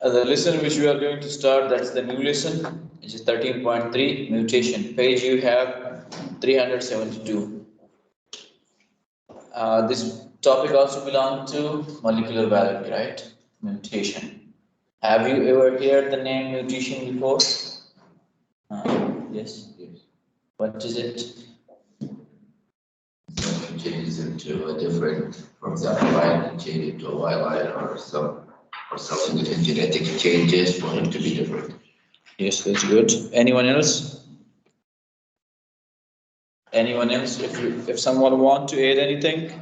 The lesson which we are going to start, that's the new lesson, which is 13.3 mutation. Page you have 372. This topic also belongs to molecular biology, right? Mutation. Have you ever heard the name mutation before? Yes. What is it? Someone changes into a different from the line and change it to a Y line or something with genetic changes for him to be different. Yes, that's good. Anyone else? Anyone else? If someone want to add anything,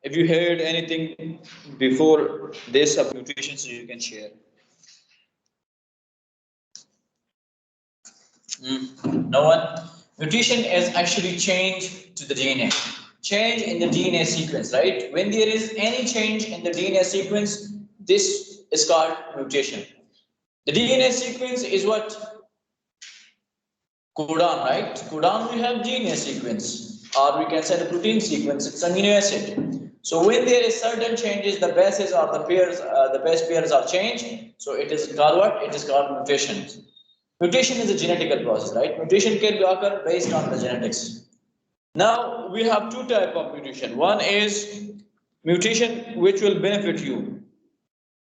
if you heard anything before this of mutations, you can share. No one? Mutation is actually change to the DNA. Change in the DNA sequence, right? When there is any change in the DNA sequence, this is called mutation. The DNA sequence is what? Codon, right? Codon, we have DNA sequence, or we can say the protein sequence, it's amino acid. So when there is certain changes, the bases or the pairs, the base pairs are changed. So it is called what? It is called mutation. Mutation is a genetical process, right? Mutation can occur based on the genetics. Now we have two types of mutation. One is mutation which will benefit you,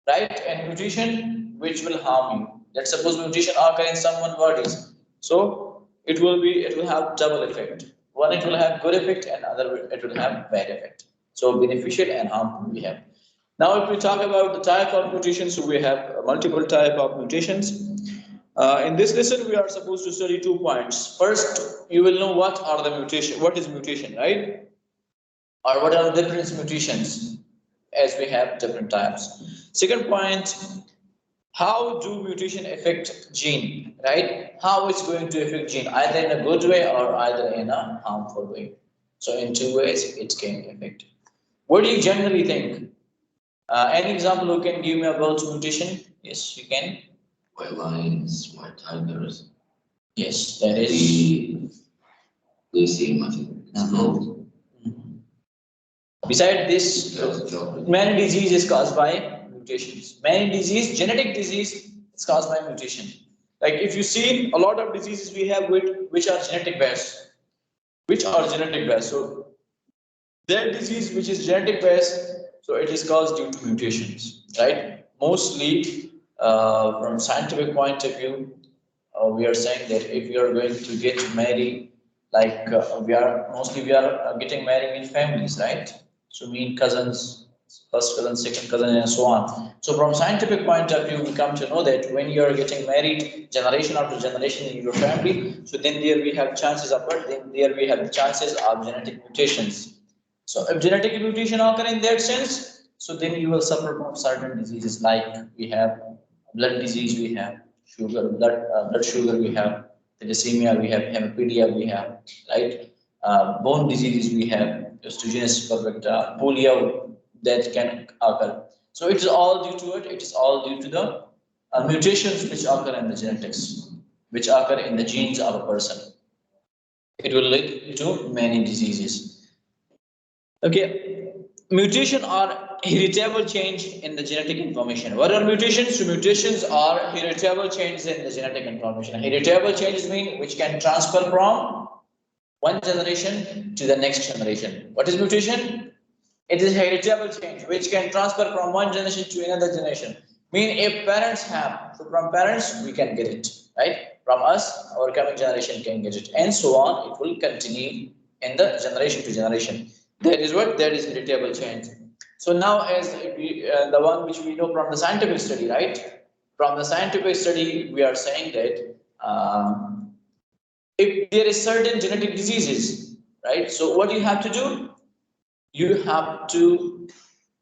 right? And mutation which will harm you. Let's suppose mutation occur in someone's bodies. So it will have double effect. One, it will have good effect, and other it will have bad effect. So beneficial and harmful we have. Now if we talk about the type of mutations, so we have multiple type of mutations. In this lesson, we are supposed to study 2 points. First, you will know what are the mutation, what is mutation, right? Or what are the different mutations, as we have different types. Second point, how do mutation affect gene, right? How it's going to affect gene, either in a good way or either in a harmful way. So in two ways, it can affect. What do you generally think? Any example you can give me about mutation? Yes, you can. White lions, white tigers. Yes, that is. They seem, I think, it's called. Besides this, many disease is caused by mutations. Many disease, genetic disease is caused by mutation. Like if you see a lot of diseases we have which are genetic based, So that disease which is genetic based, so it is caused due to mutations, right? Mostly from scientific point of view, we are saying that if you are going to get married, like we are getting married in families, right? So mean cousins, first cousin, second cousin, and so on. So from scientific point of view, we come to know that when you are getting married, generation after generation in your family, so then there we have chances of what? Then there we have the chances of genetic mutations. So if genetic mutation occur in that sense, so then you will suffer from certain diseases like we have blood disease, we have blood sugar, we have thalassemia, we have hemophilia, we have right bone diseases, we have osteogenesis imperfecta, polio that can occur. So it is all due to it. It is all due to the mutations which occur in the genetics, which occur in the genes of a person. It will lead to many diseases. Okay, mutation are heritable change in the genetic information. What are mutations? So mutations are heritable changes in the genetic information. Heritable changes mean which can transfer from one generation to the next generation. What is mutation? It is heritable change which can transfer from one generation to another generation. Mean if parents have, so from parents we can get it, right? From us, our coming generation can get it, and so on. It will continue in the generation to generation. That is what? That is heritable change. So now, as the one which we know from the scientific study, right? From the scientific study, we are saying that if there is certain genetic diseases, right? So what do you have to do? You have to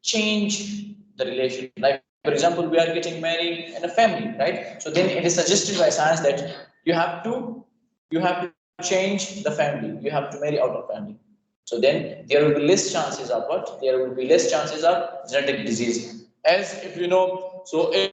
change the relation. Like for example, we are getting married in a family, right? So then it is suggested by science that you have to change the family. You have to marry out of family. So then there will be less chances of what? There will be less chances of genetic disease. As if you know, so if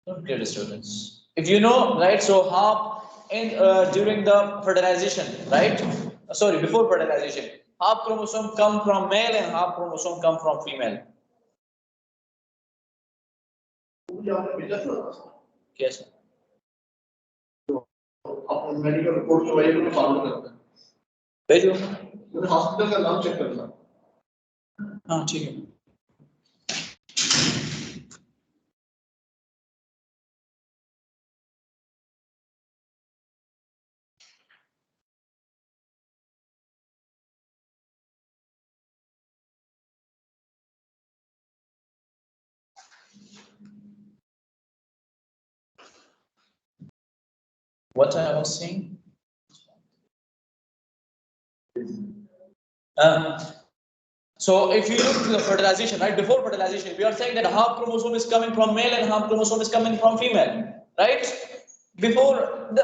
don't create disturbance. If you know, right? So half in during the fertilization, right? Sorry, before fertilization, half chromosome come from male and half chromosome come from female. Yes. Upon medical report को वही follow करते हैं। भेजो। मैंने hospital का नाम check करना। हाँ ठीक है। What I was saying? So if you look to the fertilization, right? Before fertilization, we are saying that half chromosome is coming from male and half chromosome is coming from female, right? Before the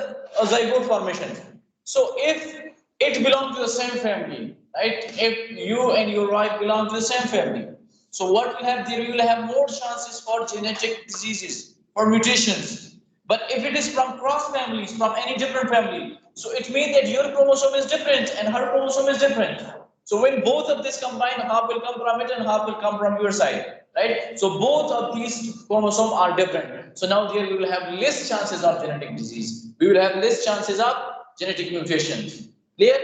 zygote formation. So if it belongs to the same family, right? If you and your wife belong to the same family, so what will have there? You will have more chances for genetic diseases or mutations. But if it is from cross families, from any different family, so it means that your chromosome is different and her chromosome is different. So when both of this combine, half will come from it and half will come from your side, right? So both of these chromosomes are different. So now here we will have less chances of genetic disease. We will have less chances of genetic mutations. Clear?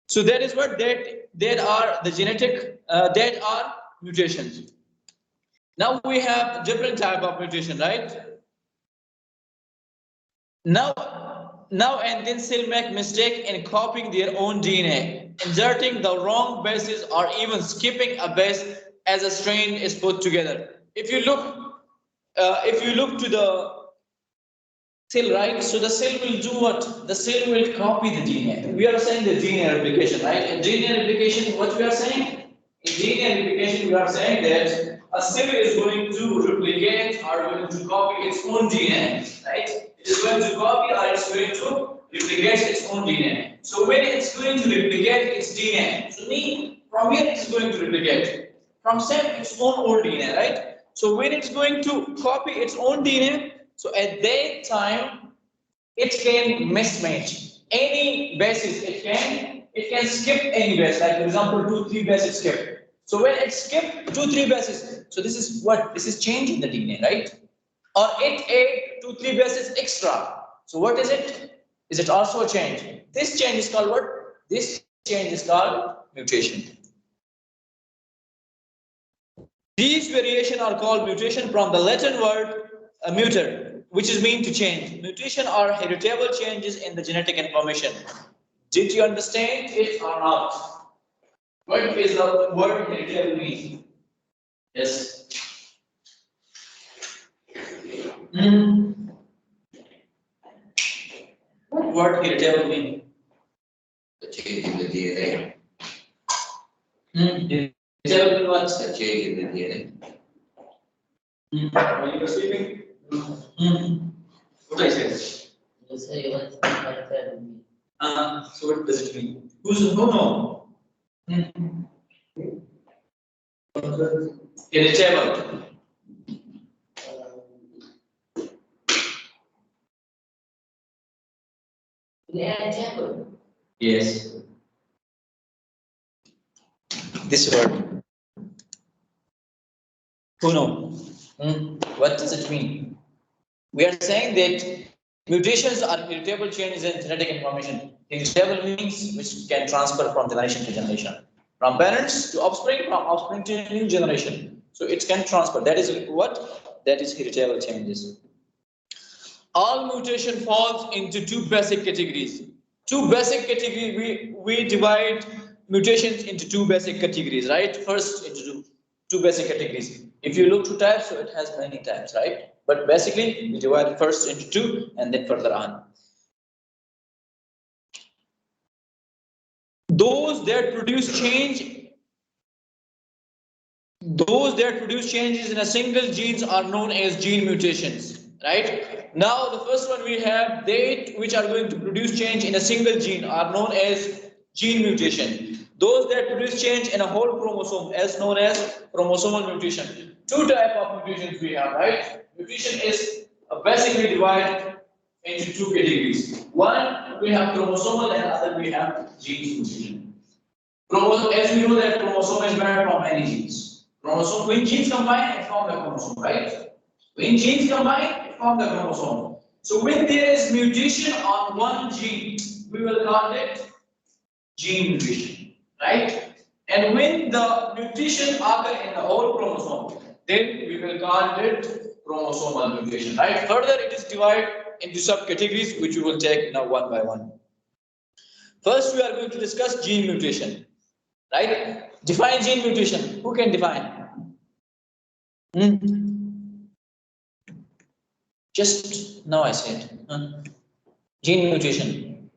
So that is what that are the genetic that are mutations. Now we have different type of mutation, right? Now and then cell make mistake in copying their own DNA, inserting the wrong bases or even skipping a base as a strain is put together. If you look to the cell, right? So the cell will do what? The cell will copy the DNA. We are saying the DNA replication, right? In DNA replication, what we are saying? In DNA replication, we are saying that a cell is going to replicate or going to copy its own DNA, right? It is going to copy or it's going to replicate its own DNA. So when it's going to replicate its DNA, so from where it's going to replicate? From its own old DNA, right? So when it's going to copy its own DNA, so at that time, it can mismatch any bases. It can skip any base. Like for example, 2, 3 bases skip. So when it skip 2, 3 bases, so this is what? This is change in the DNA, right? Or it add 2, 3 bases extra. So what is it? Is it also a change? This change is called what? This change is called mutation. These variations are called mutation from the Latin word muter, which is mean to change. Mutation are heritable changes in the genetic information. Did you understand it or not? What is the word heritable mean? Yes. What word heritable mean? The change in the DNA. Heritable mean what? The change in the DNA. Are you sleeping? What I said? You say what's untitled mean? So what does it mean? Who know? Heritable. Untitled. Yes. This word. Who know? What does it mean? We are saying that mutations are heritable changes in genetic information. Heritable means which can transfer from generation to generation. From parents to offspring, from offspring to new generation. So it can transfer. That is what? That is heritable changes. All mutation falls into two basic categories. Two basic categories, we divide mutations into two basic categories, right? First into two basic categories. If you look to types, so it has many types, right? But basically, we divide first into two and then further on. Those that produce changes in a single genes are known as gene mutations, right? Now the first one we have, they which are going to produce change in a single gene are known as gene mutation. Those that produce change in a whole chromosome is known as chromosomal mutation. Two types of mutations we have, right? Mutation is basically divided into two categories. One we have chromosomal and other we have gene mutation. As we know that chromosome is made from many genes. Chromosome, when genes combine, it forms the chromosome, right? When genes combine, it forms the chromosome. So when there is mutation on one gene, we will call it gene mutation, right? And when the mutation occurs in the whole chromosome, then we will call it chromosomal mutation, right? Further, it is divided into subcategories, which we will take now one by one. First, we are going to discuss gene mutation, right? Define gene mutation. Who can define? Just now I said. Gene mutation.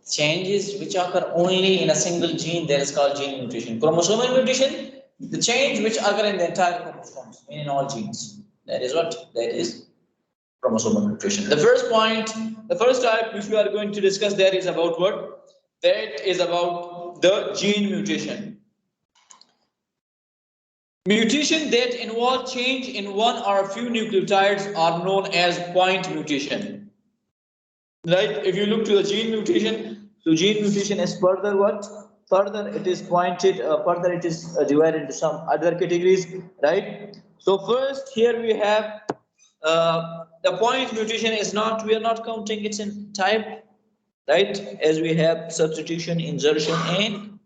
Changes which occur only in a single gene, that is called gene mutation. Chromosomal mutation, the change which occur in the entire chromosomes, in all genes. That is what? That is chromosomal mutation. The first point, the first type which we are going to discuss there is about what? That is about the gene mutation. Mutation that involve change in one or a few nucleotides are known as point mutation. Right? If you look to the gene mutation, so gene mutation is further what? Further it is pointed, further it is divided into some other categories, right? So first here we have the point mutation is not, we are not counting it in type, right? As we have substitution, insertion, and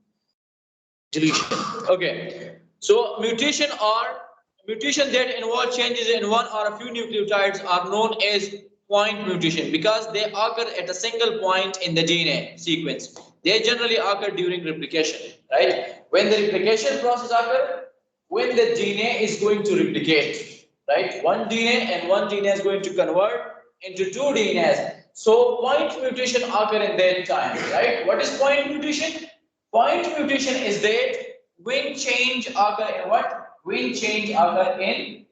deletion. Okay. So mutation that involve changes in one or a few nucleotides are known as point mutation because they occur at a single point in the DNA sequence. They generally occur during replication, right? When the replication process occurs, when the DNA is going to replicate, right? One DNA and one DNA is going to convert into two DNAs. So point mutation occur in that time, right? What is point mutation? Point mutation is that when change occur in what? When change occur in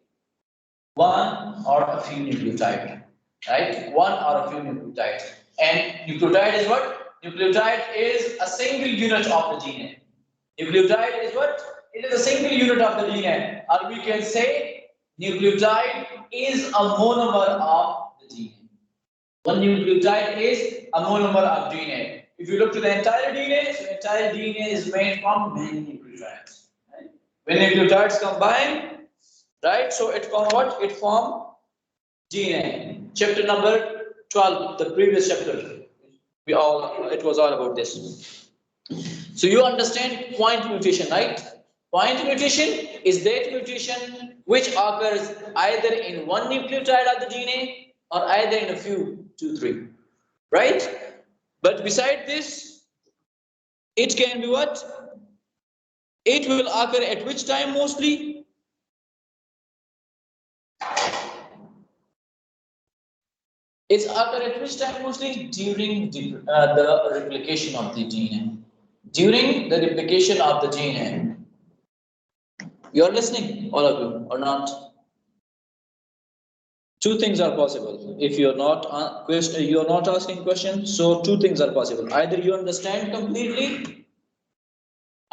one or a few nucleotides, right? One or a few nucleotides. And nucleotide is what? Nucleotide is a single unit of the DNA. Nucleotide is what? It is a single unit of the DNA. Or we can say nucleotide is a monomer of the DNA. One nucleotide is a monomer of DNA. If you look to the entire DNA, so entire DNA is made from many nucleotides. Right? When nucleotides combine, right? So it form what? It form DNA. Chapter number 12, the previous chapter. It was all about this. So you understand point mutation, right? Point mutation is that mutation which occurs either in one nucleotide of the DNA or either in a few, 2, 3, right? But beside this, it can be what? It will occur at which time mostly? It's occur at which time mostly? During the replication of the DNA. During the replication of the DNA. You are listening, all of you, or not? Two things are possible. If you are not asking questions, so two things are possible. Either you understand completely,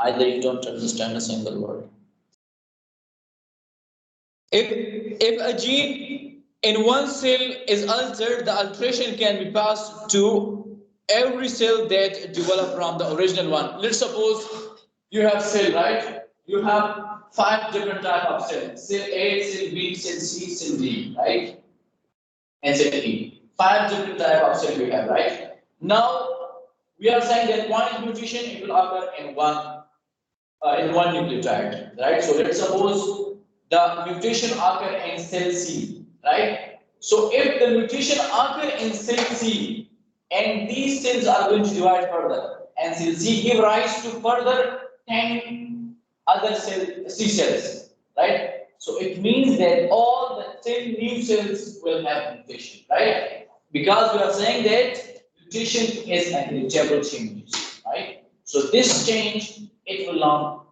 either you don't understand a single word. If a gene in one cell is altered, the alteration can be passed to every cell that developed from the original one. Let's suppose you have cell, right? You have 5 different type of cells. Cell A, cell B, cell C, cell D, right? And cell E. 5 different type of cells we have, right? Now we are saying that point mutation it will occur in one nucleotide, right? So let's suppose the mutation occur in cell C, right? So if the mutation occur in cell C and these cells are going to divide further and cell C give rise to further 10 other C cells, right? So it means that all the 10 new cells will have mutation, right? Because we are saying that mutation is an inevitable change, right? So this change it will now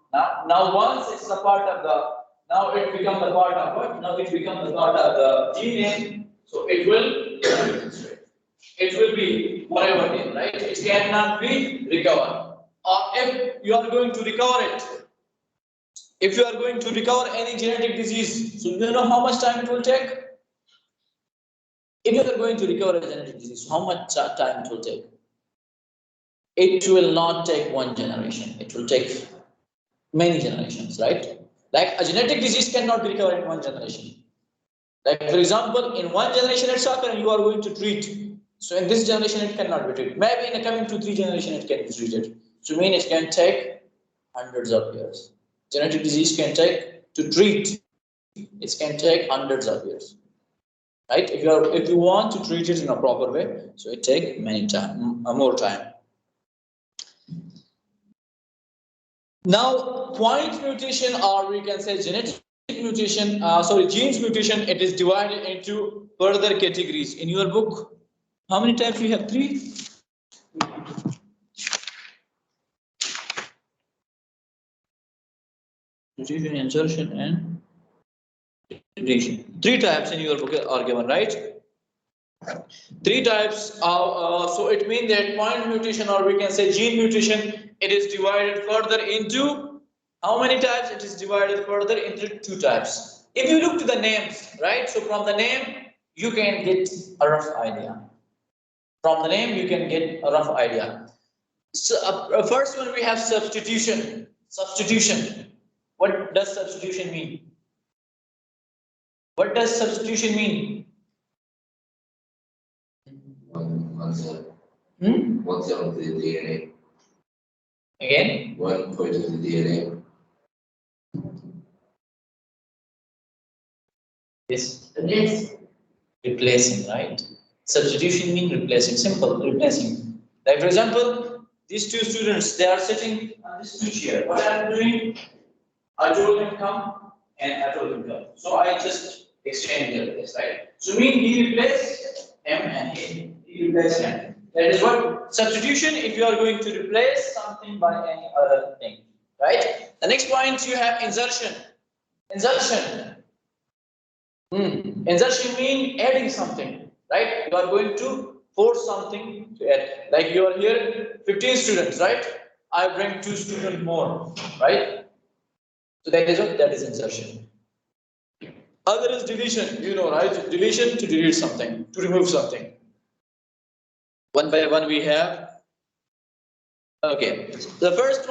once it's a part of the now it becomes a part of what? Now it becomes a part of the DNA. So it will be whatever it is, right? It cannot be recovered. Or if you are going to recover it, if you are going to recover any genetic disease, so you know how much time it will take? If you are going to recover a genetic disease, how much time it will take? It will not take one generation. It will take many generations, right? Like a genetic disease cannot be recovered in one generation. Like for example, in one generation it's occurred and you are going to treat. So in this generation it cannot be treated. Maybe in the coming 2-3 generations it can be treated. So mean it can take hundreds of years. Genetic disease can take to treat. It can take hundreds of years. Right? If you want to treat it in a proper way, so it take more time. Now, point mutation, or we can say genetic mutation, genes mutation, it is divided into further categories. In your book, how many types we have? 3? Mutation, insertion, and deletion. 3 types in your book are given, right? 3 types of, so it means that point mutation, or we can say gene mutation, it is divided further into how many types? It is divided further into 2 types. If you look to the names, right? So from the name, you can get a rough idea. From the name, you can get a rough idea. So first one we have substitution. Substitution. What does substitution mean? What does substitution mean? One cell. Hmm? One cell of the DNA. Again? One point of the DNA. Yes. Replace. Replacing, right? Substitution means replacing. Simple, replacing. Like for example, these 2 students, they are sitting on this 2 chair. What I'm doing, I told him come, and I told him come. So I just exchanged their place, right? So mean he replaced him and he replaced him. That is what substitution. If you are going to replace something by any other thing, right? The next point you have insertion. Insertion. Insertion means adding something, right? You are going to force something to add. Like you are here, 15 students, right? I bring 2 students more, right? So that is what? That is insertion. Other is deletion, you know, right? Deletion to delete something, to remove something. One by one we have. Okay. The first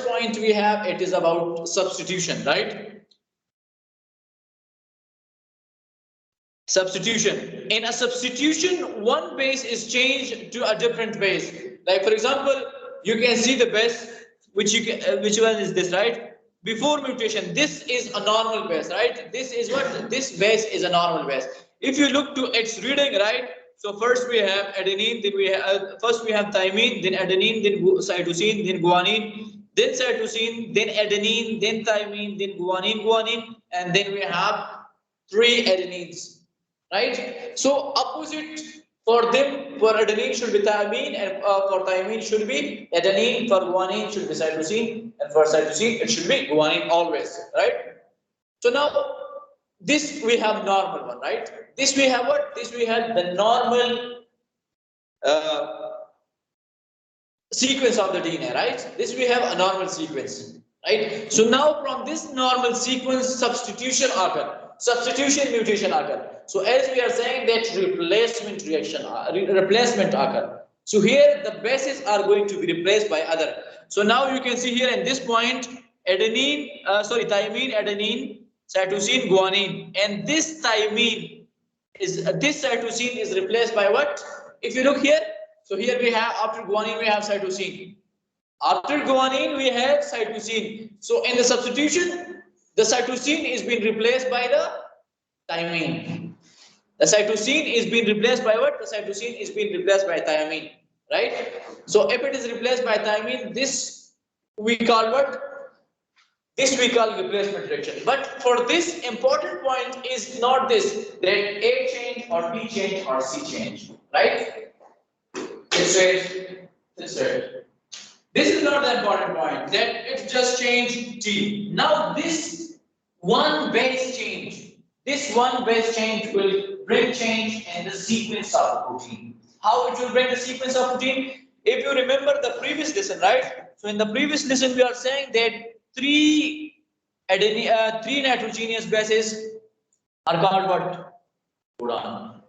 point we have, it is about substitution, right? Substitution. In a substitution, one base is changed to a different base. Like for example, you can see the base, which one is this, right? Before mutation, this is a normal base, right? This is what? This base is a normal base. If you look to its reading, right? So first we have adenine, then we have first we have thymine, then adenine, then cytosine, then guanine, then cytosine, then adenine, then thymine, then guanine, and then we have 3 adenines. Right? So opposite for them, for adenine should be thymine, and for thymine should be adenine, for guanine should be cytosine, and for cytosine it should be guanine always, right? So now this we have normal one, right? This we have what? This we have the normal sequence of the DNA, right? This we have a normal sequence, right? So now from this normal sequence, substitution occur. Substitution mutation occur. So as we are saying that replacement occur. So here the bases are going to be replaced by other. So now you can see here in this point, thymine, adenine, cytosine, guanine, and this thymine this cytosine is replaced by what? If you look here, so here we have after guanine we have cytosine. After guanine we have cytosine. So in the substitution, the cytosine is being replaced by the thymine. The cytosine is being replaced by what? The cytosine is being replaced by thymine, right? So if it is replaced by thymine, this we call what? This we call replacement reaction. But for this important point is not this, that A change or B change or C change, right? It's right. It's right. This is not the important point, that it just changed T. Now this one base change will bring change in the sequence of the protein. How it will bring the sequence of protein? If you remember the previous lesson, right? So in the previous lesson we are saying that 3 nitrogenous bases are called what? Codon.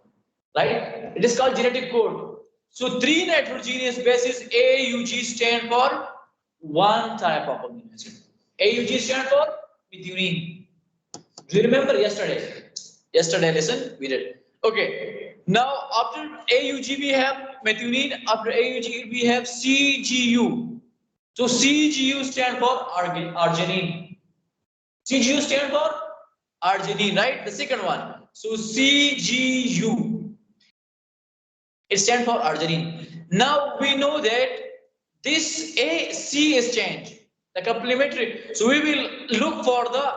Right? It is called genetic code. So 3 nitrogenous bases AUG stand for one type of amino acid. AUG stand for methionine. Do you remember yesterday? Yesterday lesson we did. Okay. Now after AUG we have methionine. After AUG we have CGU. So CGU stand for arginine. CGU stand for arginine, right? The second one. So CGU. It stands for arginine. Now we know that this AC is changed. The complementary. So we will look for the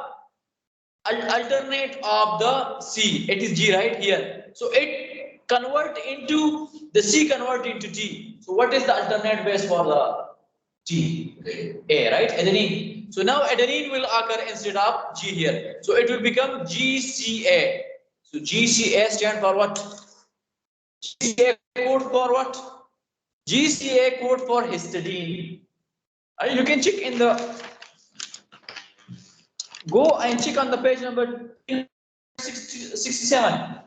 alternate of the C. It is G right here. So it convert into the C convert into T. So what is the alternate base for the T? A, right? Adenine. So now adenine will occur instead of G here. So it will become GCA. So GCA stand for what? GCA code for what? GCA code for histidine. You can check in the, go and check on the page number 67.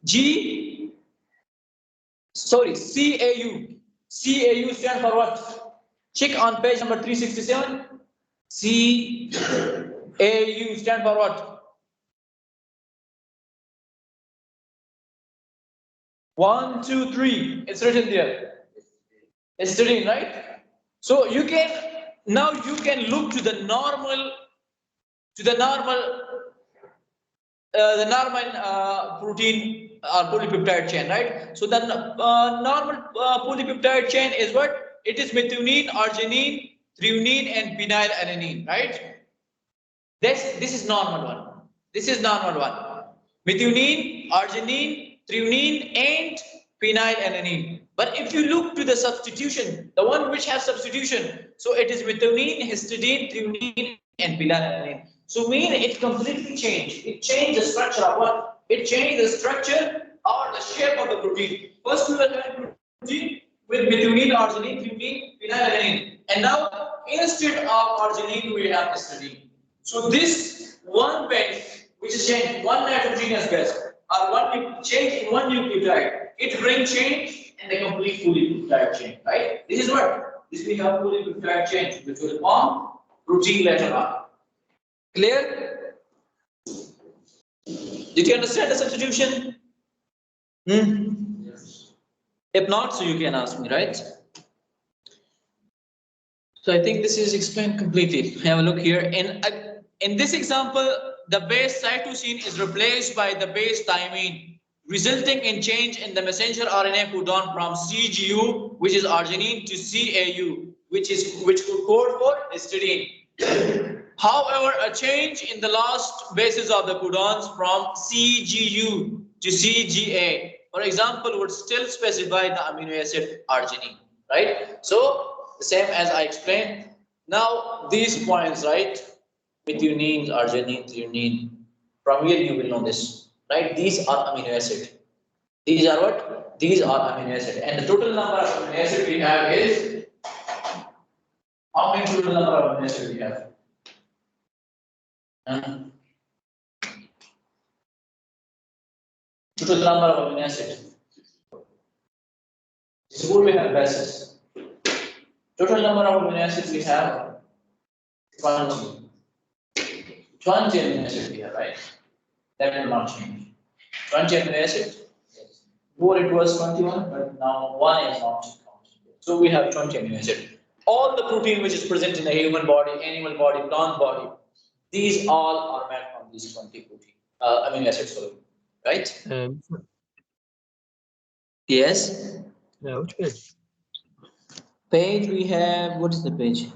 CAU. CAU stand for what? Check on page number 367. CAU stand for what? 1, 2, 3. It's written there. Histidine, right? So you can now you can look to the normal protein or polypeptide chain, right? So the normal polypeptide chain is what? It is methionine, arginine, threonine, and phenylalanine, right? This is normal one. This is normal one. Methionine, arginine, threonine, and phenylalanine. But if you look to the substitution, the one which has substitution, so it is methionine, histidine, threonine, and phenylalanine. So mean it completely changed. It changed the structure of what? It changed the structure or the shape of the protein. First we were having protein with methionine, arginine, threonine, phenylalanine, and now instead of arginine we have histidine. So this one base which is changed, one nitrogenous base or one change in one nucleotide, it brings change in the complete polypeptide chain, right? This is what? This we have polypeptide chain which will form protein later on. Clear? Did you understand the substitution? Yes. If not, so you can ask me, right? So I think this is explained completely. Have a look here. In this example, the base cytosine is replaced by the base thymine, resulting in change in the messenger RNA codon from CGU, which is arginine, to CAU, which could code for histidine. However, a change in the last bases of the codons from CGU to CGA, for example, would still specify the amino acid arginine, right? So, the same as I explained. Now, these points, right? Methionine, arginine, threonine. From here, you will know this, right? These are amino acid. These are what? These are amino acid. And the total number of amino acid we have is, how many total number of amino acid we have? Total number of amino acid. Suppose we have bases. Total number of amino acids we have 20. 20 amino acids we have, right? That will not change. 20 amino acids. Before it was 21, but now 1 is not counted. So we have 20 amino acids. All the protein which is present in a human body, animal body, plant body, these all are made from these 20 protein amino acids, right? Yes. Yeah, which page? Page we have, what is the page?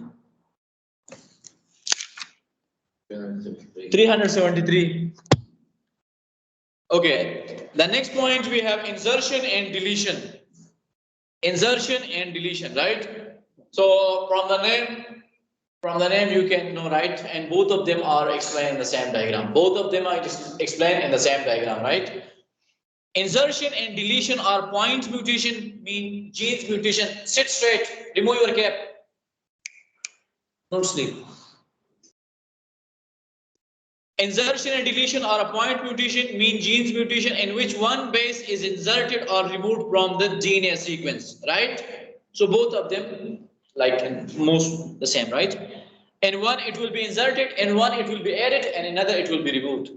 373. Okay. The next point we have insertion and deletion. Insertion and deletion, right? So from the name you can know, right? And both of them are explained in the same diagram. Both of them are explained in the same diagram, right? Insertion and deletion are point mutation, mean genes mutation. Sit straight, remove your cap. Don't sleep. Insertion and deletion are a point mutation, mean genes mutation in which one base is inserted or removed from the DNA sequence, right? So both of them like most the same, right? In one it will be inserted, in one it will be added, and another it will be removed.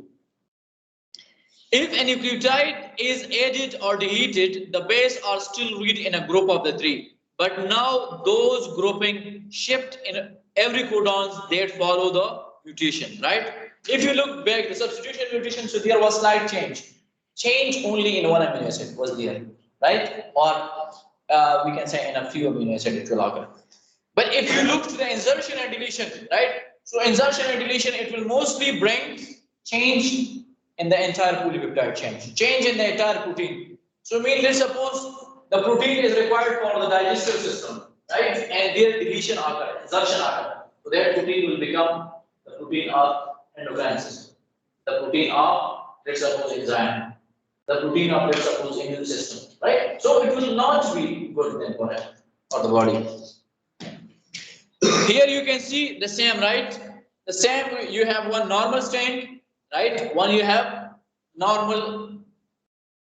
If a nucleotide is added or deleted, the base are still read in a group of the three. But now those grouping shift in every codons that follow the mutation, right? If you look back, the substitution mutation, so there was slight change. Change only in one amino acid was there, right? Or we can say in a few amino acids it will occur. But if you look to the insertion and deletion, right? So insertion and deletion, it will mostly bring change in the entire polypeptide chain, change in the entire protein. So let's suppose the protein is required for the digestive system, right? And their deletion occur, insertion occur. So that protein will become the protein of endocrine system, the protein of, let's suppose, enzyme, the protein of, let's suppose, immune system, right? So it will not be good then for the body. Here you can see the same, right? The same, you have one normal strand, right? One you have normal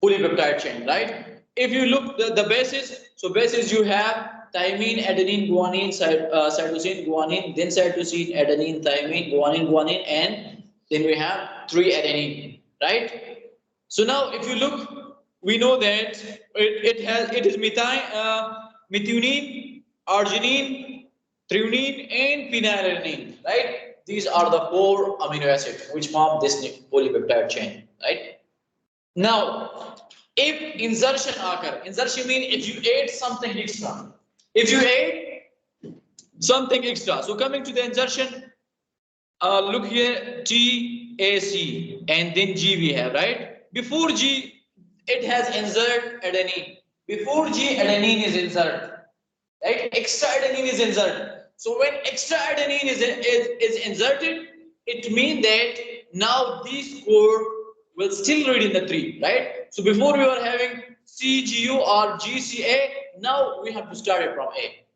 polypeptide chain, right? If you look the bases, so bases you have thymine, adenine, guanine, cytosine, guanine, then cytosine, adenine, thymine, guanine, and then we have 3 adenine, right? So now if you look, we know that it is methionine, arginine, threonine, and phenylalanine, right? These are the 4 amino acids which form this polypeptide chain, right? Now, if insertion occur, insertion means if you add something extra. If you add something extra, so coming to the insertion, look here, T, A, C, and then G we have, right? Before G, it has insert adenine. Before G, adenine is insert, right? Extra adenine is inserted. So when extra adenine is inserted, it means that now these code will still read in the tree, right? So before we were having CGU or GCA, now we have to start it from A.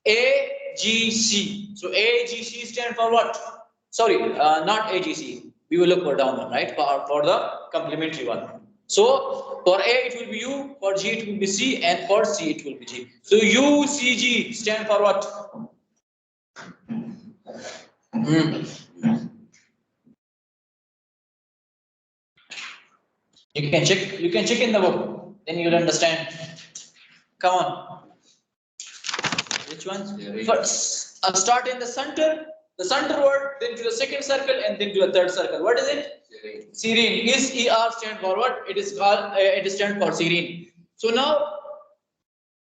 AGC. So AGC stand for what? Sorry, not AGC. We will look for down one, right? For the complementary one. So for A it will be U, for G it will be C, and for C it will be G. So UCG stand for what? You can check in the book, then you'll understand. Come on. Which ones? First, start in the center word, then to the second circle, and then to the third circle. What is it? Serine. Is ER stand for what? It is called. It stands for serine. So now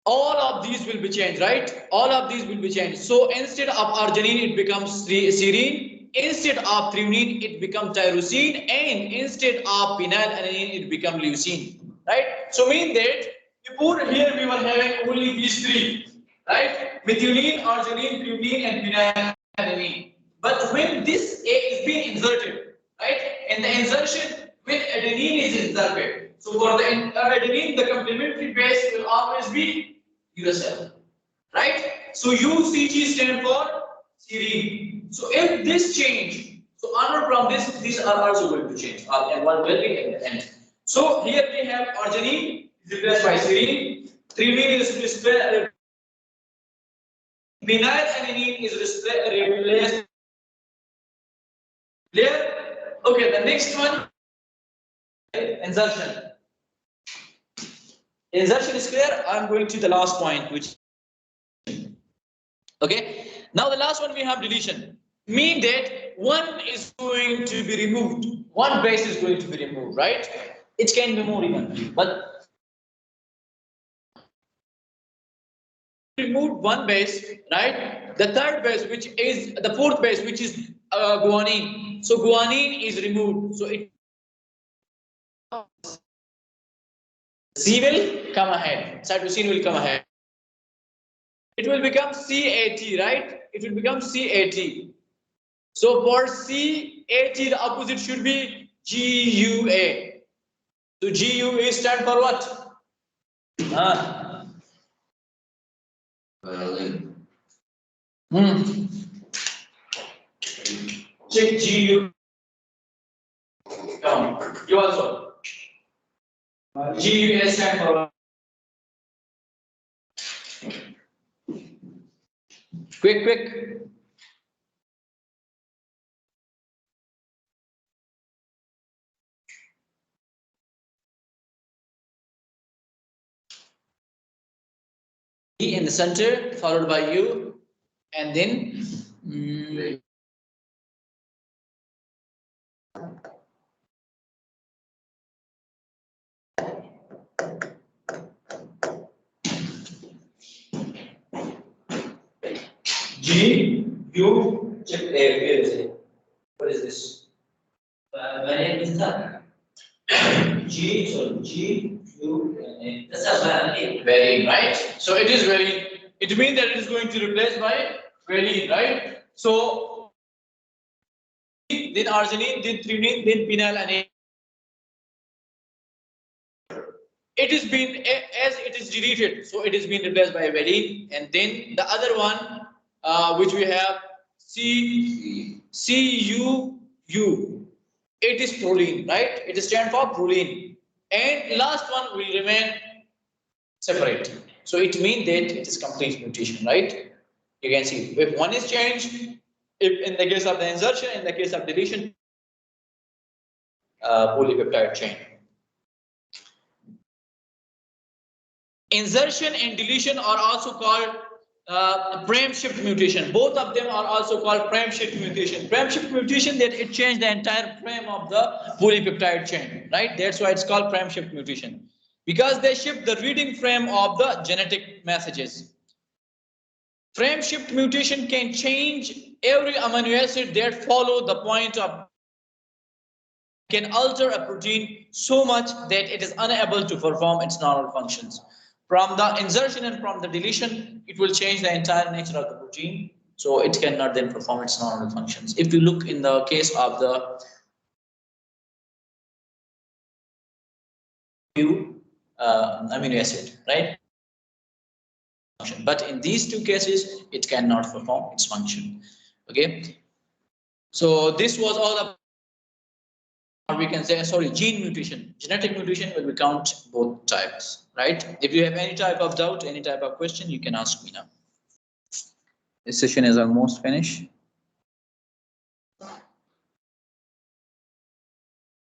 all of these will be changed, right? All of these will be changed. So instead of arginine, it becomes serine. Instead of threonine, it becomes tyrosine, and instead of phenylalanine, it becomes leucine, right? So mean that before here we were having only these 3, right? Methionine, arginine, threonine, and phenylalanine. But when this A is being inserted, right? And the insertion when adenine is inserted. So for the adenine, the complementary base will always be uracil, right? So UCG stand for serine. So if this change, so onward from this, these are also going to change, and one will be at the end. So here we have arginine is replaced by serine, threonine is replaced, phenylalanine is replaced. Clear? Okay, the next one, insertion. Insertion is clear. I'm going to the last point, which okay. Now the last one we have deletion. Mean that one is going to be removed. One base is going to be removed, right? It can be more even, but removed one base, right? The third base, which is the fourth base, which is guanine. So guanine is removed. So it C will come ahead. Cytosine will come ahead. It will become CAT, right? It will become CAT. So for CAT, the opposite should be GUA. So GUA stand for what? Check GU. Come on. You also. GUA stand for what? Quick. E in the center, followed by U, and then G, U, check, where is it? What is this? Variant is that. G, so G, U, That's a variant. varying, right? So it is varying. It means that it is going to replace by varying, right? So then arginine, then threonine, then phenylalanine. It is been as it is deleted, so it is been replaced by valine, and then the other one, which we have CUU. It is proline, right? It stands for proline, and last one will remain separate. So it means that it is complete mutation, right? You can see if one is changed, if in the case of the insertion, in the case of deletion, polypeptide chain. Insertion and deletion are also called frame shift mutation. Both of them are also called frame shift mutation. Frame shift mutation, that it changed the entire frame of the polypeptide chain, right? That's why it's called frame shift mutation, because they shift the reading frame of the genetic messages. Frame shift mutation can change every amino acid that follow the point of, can alter a protein so much that it is unable to perform its normal functions. From the insertion and from the deletion, it will change the entire nature of the protein, so it cannot then perform its normal functions. If you look in the case of the amino acid, right? But in these two cases, it cannot perform its function. Okay, so this was all about, or we can say, sorry, gene mutation. Genetic mutation will be count both types, right? If you have any type of doubt, any type of question, you can ask me now. This session is almost finished.